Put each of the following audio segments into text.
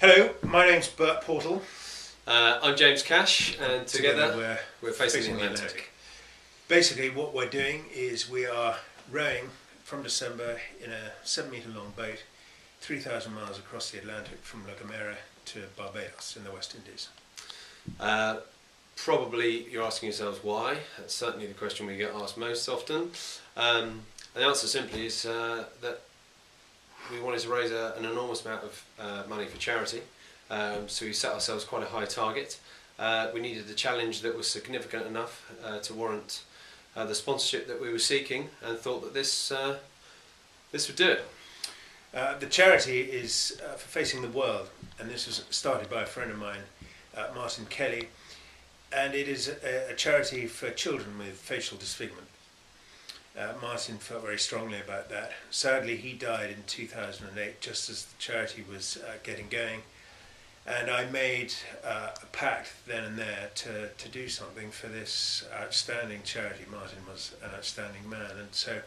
Hello, my name's Bert Portal. I'm James Cash, and together we're facing the Atlantic. Basically what we're doing is we are rowing from December in a 7-metre long boat 3,000 miles across the Atlantic from La Gomera to Barbados in the West Indies. Probably you're asking yourselves why. That's certainly the question we get asked most often. And the answer simply is that we wanted to raise an enormous amount of money for charity, so we set ourselves quite a high target. We needed a challenge that was significant enough to warrant the sponsorship that we were seeking, and thought that this would do it. The charity is for Facing the World, and this was started by a friend of mine, Martin Kelly, and it is a charity for children with facial disfigurement. Martin felt very strongly about that. Sadly, he died in 2008, just as the charity was getting going, and I made a pact then and there to do something for this outstanding charity. Martin was an outstanding man, and so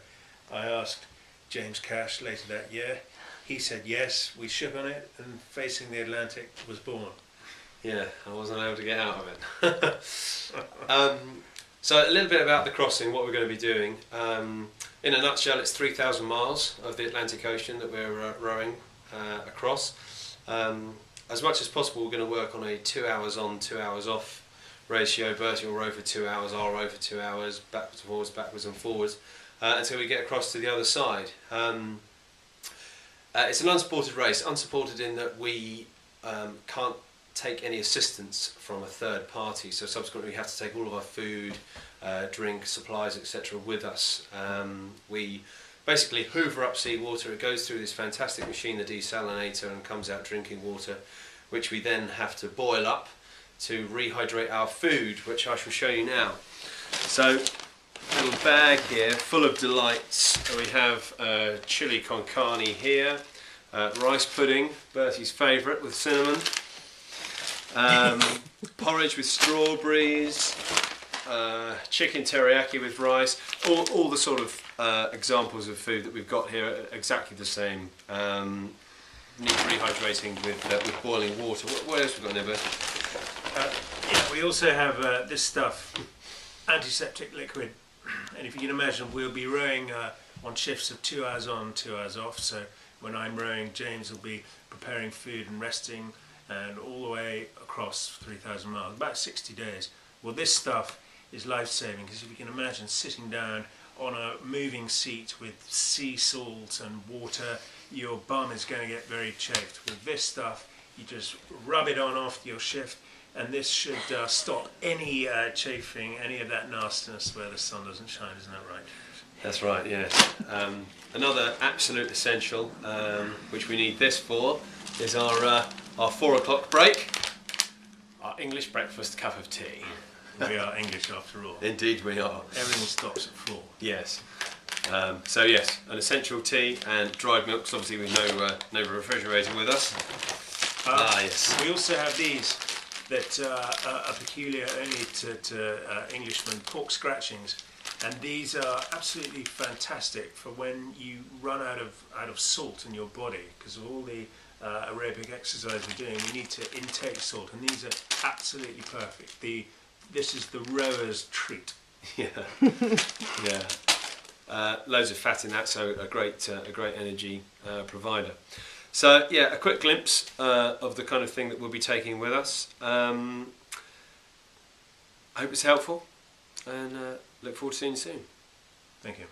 I asked James Cash later that year. He said yes, we shook on it, and Facing the Atlantic was born. Yeah, I wasn't able to get out of it. So a little bit about the crossing, what we're going to be doing. In a nutshell, it's 3,000 miles of the Atlantic Ocean that we're rowing across. As much as possible, we're going to work on a 2 hours on, 2 hours off ratio. Bertie will row for 2 hours, I'll row for 2 hours, backwards and forwards, until we get across to the other side. It's an unsupported race, unsupported in that we can't take any assistance from a third party, so subsequently we have to take all of our food, drink, supplies, etc. with us. We basically hoover up seawater. It goes through this fantastic machine, the desalinator, and comes out drinking water, which we then have to boil up to rehydrate our food, which I shall show you now. So, a little bag here full of delights. We have chili con carne here, rice pudding, Bertie's favourite, with cinnamon. Porridge with strawberries, chicken teriyaki with rice, all the sort of examples of food that we've got here are exactly the same. Need rehydrating with boiling water. What else have we got in there, Bert? Yeah, we also have this stuff, antiseptic liquid, and if you can imagine, we'll be rowing on shifts of 2 hours on, 2 hours off, so when I'm rowing, James will be preparing food and resting, and all the way across 3,000 miles, about 60 days. Well, this stuff is life-saving, because if you can imagine sitting down on a moving seat with sea salt and water, your bum is going to get very chafed. With this stuff, you just rub it on off your shift, and this should stop any chafing, any of that nastiness where the sun doesn't shine, isn't that right? That's right, yes. Another absolute essential, which we need this for, is our 4 o'clock break, our English breakfast cup of tea. We are English after all. Indeed we are. Everything stops at 4. Yes. So yes, an essential tea and dried milks, obviously with no refrigerator with us. Yes. We also have these that are peculiar only to Englishmen, pork scratchings. And these are absolutely fantastic for when you run out of salt in your body, because of all the aerobic exercise we're doing, we need to intake salt, and these are absolutely perfect. This is the rower's treat. Yeah, yeah. Loads of fat in that, so a great energy provider. So yeah, a quick glimpse of the kind of thing that we'll be taking with us. I hope it's helpful, and look forward to seeing you soon. Thank you.